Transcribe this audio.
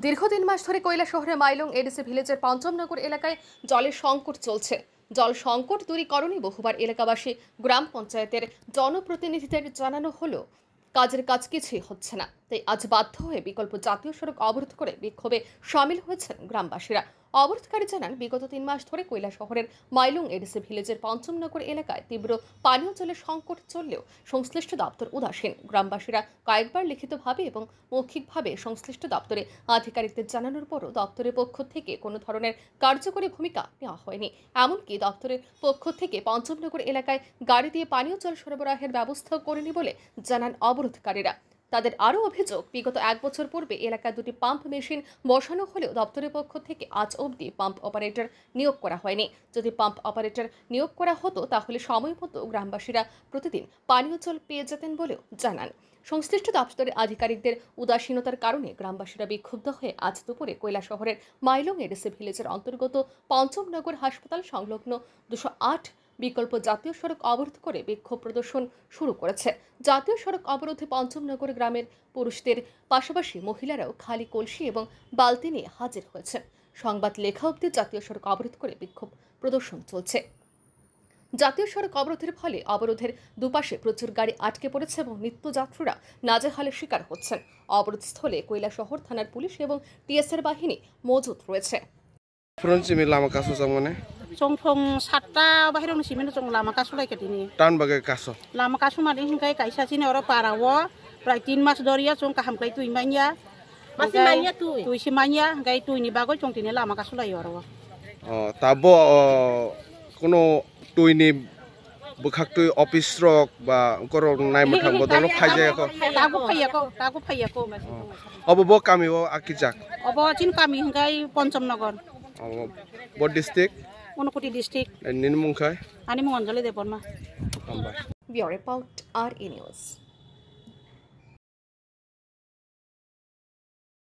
দীর্ঘ ৩ মাস ধরে কৈলাসহরের মাইলং এডিসি ভিলেজের পঞ্চমনগর এলাকায় জলের সংকট চলছে। জল সংকট দূরীকরণে বহুবার এলাকাবাসী গ্রাম পঞ্চায়েতের জনপ্রতিনিধিদের জানানো হলো কাজের কাজ কিছুই হচ্ছে না। তাই আজ বাধ্য হয়ে বিকল্প জাতীয় সড়ক অবরোধ করে বিক্ষোভে সামিল হয়েছেন গ্রামবাসীরা। অবরোধকারী জানান, বিগত ৩ মাস ধরে কৈলাসহরের মাইলং এডিসি ভিলেজের পঞ্চমনগর এলাকায় তীব্র পানীয় জলের সংকট চললেও সংশ্লিষ্ট দপ্তর উদাসীন। গ্রামবাসীরা কয়েকবার লিখিতভাবে এবং মৌখিকভাবে সংশ্লিষ্ট দপ্তরে আধিকারিকদের জানানোর পরও দপ্তরের পক্ষ থেকে কোনো ধরনের কার্যকরী ভূমিকা নেওয়া হয়নি। এমনকি দপ্তরের পক্ষ থেকে পঞ্চমনগর এলাকায় গাড়ি দিয়ে পানীয় জল সরবরাহের ব্যবস্থাও করেনি বলে জানান অবরোধকারীরা। তাদের আরও অভিযোগ, বিগত ১ বছর পূর্বে এলাকায় ২টি পাম্প মেশিন বসানো হলেও দপ্তরের পক্ষ থেকে আজ অবধি পাম্প অপারেটর নিয়োগ করা হয়নি। যদি পাম্প অপারেটর নিয়োগ করা হতো তাহলে সময় মতো গ্রামবাসীরা প্রতিদিন পানীয় জল পেয়ে যেতেন বলেও জানান। সংশ্লিষ্ট দপ্তরের আধিকারিকদের উদাসীনতার কারণে গ্রামবাসীরা বিক্ষুব্ধ হয়ে আজ দুপুরে কৈলাসহরের মাইলং এডিসি ভিলেজের অন্তর্গত পঞ্চমনগর হাসপাতাল সংলগ্ন ২০৮ বিকল্প জাতীয় সড়ক অবরোধ করে বিক্ষোভ প্রদর্শন শুরু করেছে। জাতীয় সড়ক অবরোধে পঞ্চমনগর গ্রামের পুরুষদের পাশাপাশি মহিলারাও খালি কলসি এবং বালতি নিয়ে হাজির হয়েছে। সংবাদ লেখা অবধি জাতীয় সড়ক অবরোধ করে বিক্ষোভ প্রদর্শন চলছে। জাতীয় সড়ক অবরোধের ফলে অবরোধের দুপাশে প্রচুর গাড়ি আটকে পড়েছে এবং নিত্যযাত্রীরা নাজেহালের শিকার হচ্ছেন। অবরোধস্থলে কৈলাসহর থানার পুলিশ এবং টিএসআর বাহিনী মজুত রয়েছে। Song satta bahirong simen song lama kaso lai ketini. Tan bagai kaso. Lama kaso mari hingkai kaisa sini ora parawo. Prai 3 mas doria song kaham kai tu imanya. Masih manya tu. Tu si manya gai tu ini bago song tini lama kaso lai ora. Oh, tabo kono tu ini bukhak tu office rok ba koro nai matham bodolo phaije ko. Taku phaya ko. Obo bo kami o akijak. Obo chin kami hingkai Poncomnogor. Oh, bo district. Unakoti district. Ninmungkai. Ani Monjali Deporma. Bureau Report, RE News.